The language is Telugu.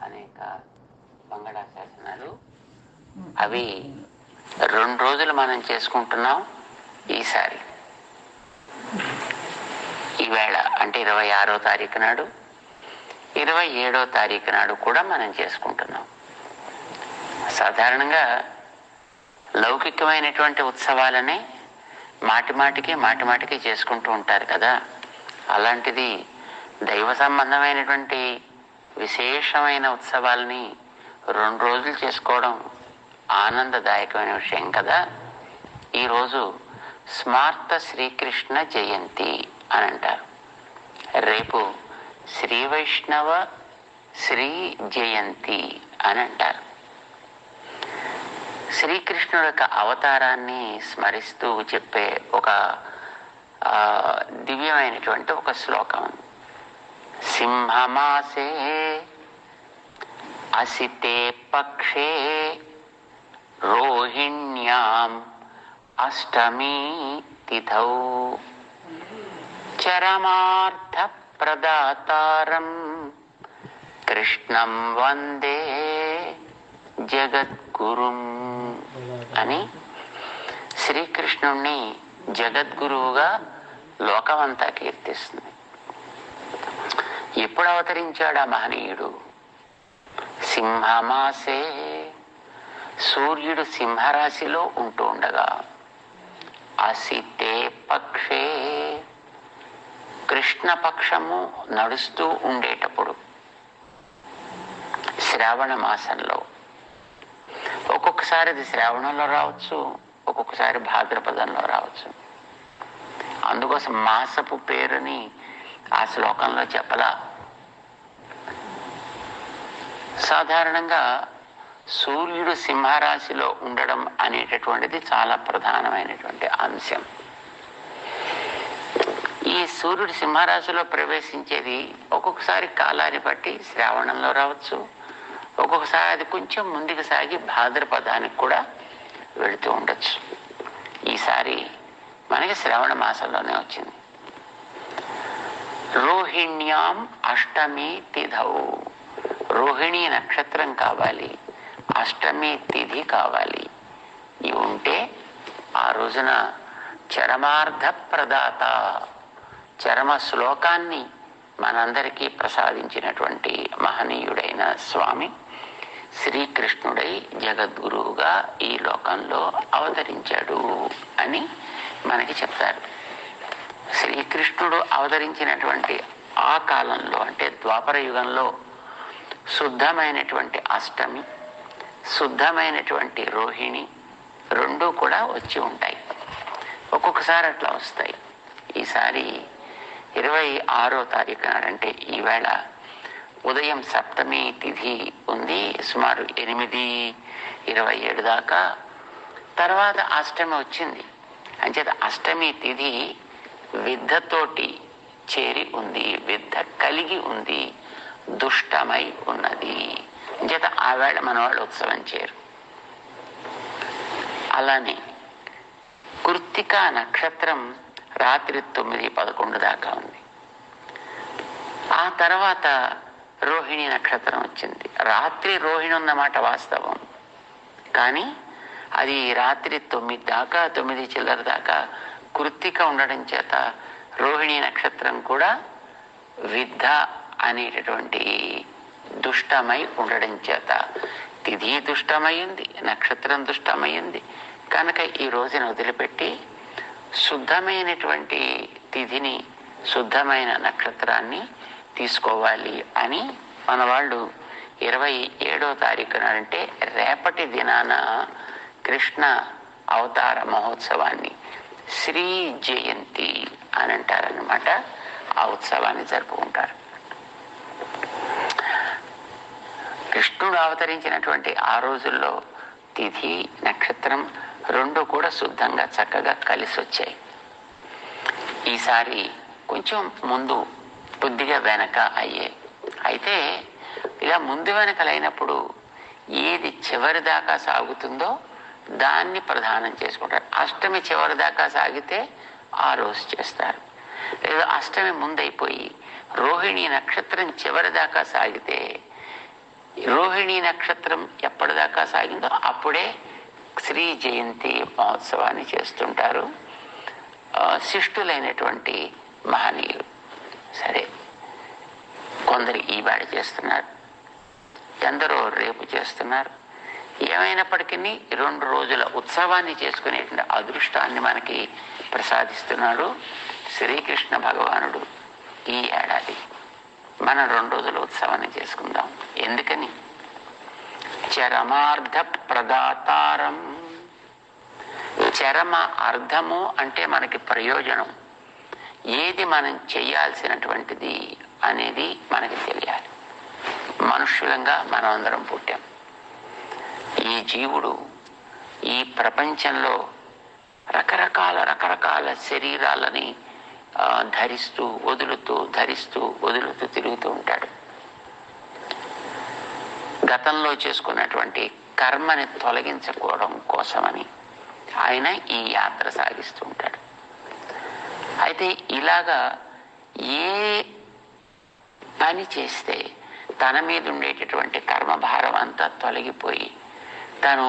అనేక బంగాళా శాసనాలు. అవి 2 రోజులు మనం చేసుకుంటున్నాం. ఈసారి ఈవేళ అంటే 26వ తారీఖు నాడు, 27వ తారీఖు నాడు కూడా మనం చేసుకుంటున్నాం. సాధారణంగా లౌకికమైనటువంటి ఉత్సవాలనే మాటిమాటికి చేసుకుంటూ ఉంటారు కదా. అలాంటిది దైవ సంబంధమైనటువంటి విశేషమైన ఉత్సవాలని 2 రోజులు చేసుకోవడం ఆనందదాయకమైన విషయం కదా. ఈరోజు స్మార్త శ్రీకృష్ణ జయంతి అని అంటారు. రేపు శ్రీ వైష్ణవ శ్రీ జయంతి అని అంటారు. శ్రీకృష్ణుడి యొక్క అవతారాన్ని స్మరిస్తూ చెప్పే ఒక దివ్యమైనటువంటి ఒక శ్లోకం. సింహమాసే అసితే పక్షే రోహిణ్యాం అష్టమీ తిథౌ చరమార్థ ప్రదాతారం కృష్ణం వందే జగద్గురుం అని శ్రీకృష్ణుణ్ణి జగద్గురువుగా లోకమంతా కీర్తిస్తుంది. ఎప్పుడు అవతరించాడు ఆ మహనీయుడు? సింహమాసే, సూర్యుడు సింహరాశిలో ఉంటూ ఉండగా, అసితే పక్షే, కృష్ణపక్షము నడుస్తూ ఉండేటప్పుడు, శ్రావణ మాసంలో. ఒక్కొక్కసారి అది శ్రావణంలో రావచ్చు, ఒక్కొక్కసారి భాద్రపదంలో రావచ్చు. అందుకోసం మాసపు పేరుని ఆ శ్లోకంలో చెప్పలా. సాధారణంగా సూర్యుడు సింహరాశిలో ఉండడం అనేటటువంటిది చాలా ప్రధానమైనటువంటి అంశం. ఈ సూర్యుడు సింహరాశిలో ప్రవేశించేది ఒక్కొక్కసారి కాలాన్ని బట్టి శ్రావణంలో రావచ్చు, ఒక్కొక్కసారి అది కొంచెం ముందుకు సాగి భాద్రపదానికి కూడా వెళుతూ ఉండొచ్చు. ఈసారి మనకి శ్రావణ మాసంలోనే వచ్చింది. రోహిణ్యాం అష్టమి తిథౌ, రోహిణి నక్షత్రం కావాలి, అష్టమి తిథి కావాలి. ఇవి ఉంటే ఆ రోజున చరమార్థ ప్రదాత, చరమ శ్లోకాన్ని మనందరికీ ప్రసాదించినటువంటి మహనీయుడైన స్వామి శ్రీకృష్ణుడై జగద్గురువుగా ఈ లోకంలో అవతరించాడు అని మనకి చెప్తారు. శ్రీకృష్ణుడు అవతరించినటువంటి ఆ కాలంలో అంటే ద్వాపర యుగంలో శుద్ధమైనటువంటి అష్టమి, శుద్ధమైనటువంటి రోహిణి రెండూ కూడా వచ్చి ఉంటాయి. ఒక్కొక్కసారి అట్లా వస్తాయి. ఈసారి 26వ తారీఖు నాడంటే ఈవేళ ఉదయం సప్తమి తిథి ఉంది, సుమారు 8:27 దాకా. తర్వాత అష్టమి వచ్చింది. అంచేత అష్టమి తిథి విద్ధతోటి చేరి ఉంది, విద్ధ కలిగి ఉంది, దుష్టమై ఉన్నది. అంచేత ఆ వేళ మన వాళ్ళు ఉత్సవం చేయరు. అలానే కృత్తిక నక్షత్రం రాత్రి 9:11 దాకా ఉంది. ఆ తర్వాత రోహిణి నక్షత్రం వచ్చింది. రాత్రి రోహిణి ఉన్నమాట వాస్తవం, కానీ అది రాత్రి 9 దాకా, 9 చిల్లర దాకా కృత్తిక ఉండడం చేత రోహిణి నక్షత్రం కూడా విద్ధ అనేటటువంటి దుష్టమై ఉండడం చేత తిథి దుష్టమైంది, నక్షత్రం దుష్టమైంది. కనుక ఈ రోజున వదిలిపెట్టి శుద్ధమైనటువంటి తిథిని, శుద్ధమైన నక్షత్రాన్ని తీసుకోవాలి అని మన వాళ్ళు 27వ తారీఖున అంటే రేపటి దినాన కృష్ణ అవతార మహోత్సవాన్ని శ్రీ జయంతి అని అంటారనమాట. ఆ ఉత్సవాన్ని జరుపుకుంటారు. కృష్ణుడు అవతరించినటువంటి ఆ రోజుల్లో తిథి, నక్షత్రం రెండు కూడా శుద్ధంగా చక్కగా కలిసి వచ్చాయి. ఈసారి కొంచెం ముందు, కొద్దిగా వెనక అయ్యాయి. అయితే ఇలా ముందు వెనకలైనప్పుడు ఏది చివరి దాకా సాగుతుందో దాన్ని ప్రధానం చేసుకుంటారు. అష్టమి చివరి దాకా సాగితే ఆ రోజు చేస్తారు. లేదా అష్టమి ముందైపోయి రోహిణి నక్షత్రం చివరి దాకా సాగితే రోహిణి నక్షత్రం ఎప్పటిదాకా సాగిందో అప్పుడే శ్రీ జయంతి మహోత్సవాన్ని చేస్తుంటారు శిష్టులైనటువంటి మహనీయులు. సరే, కొందరు ఈవాడ చేస్తున్నారు, ఎందరో రేపు చేస్తున్నారు. ఏమైనప్పటికీ 2 రోజుల ఉత్సవాన్ని చేసుకునేటువంటి అదృష్టాన్ని మనకి ప్రసాదిస్తున్నాడు శ్రీకృష్ణ భగవానుడు. ఈ ఏడాది మనం 2 రోజుల ఉత్సవాన్ని చేసుకుందాం. ఎందుకని? చరమార్థ ప్రదాతారం. చరమ అర్థము అంటే మనకి ప్రయోజనం, ఏది మనం చేయాల్సినటువంటిది అనేది మనకి తెలియాలి. మనుష్యులంగా మనం అందరం పుట్టాం. ఈ జీవుడు ఈ ప్రపంచంలో రకరకాల శరీరాలని ధరిస్తూ వదులుతూ తిరుగుతూ ఉంటాడు. గతంలో చేసుకున్నటువంటి కర్మని తొలగించుకోవడం కోసమని ఆయన ఈ యాత్ర సాగిస్తూ ఉంటాడు. అయితే ఇలాగా ఏ పని చేస్తే తన మీద ఉండేటటువంటి కర్మభారం అంతా తొలగిపోయి తను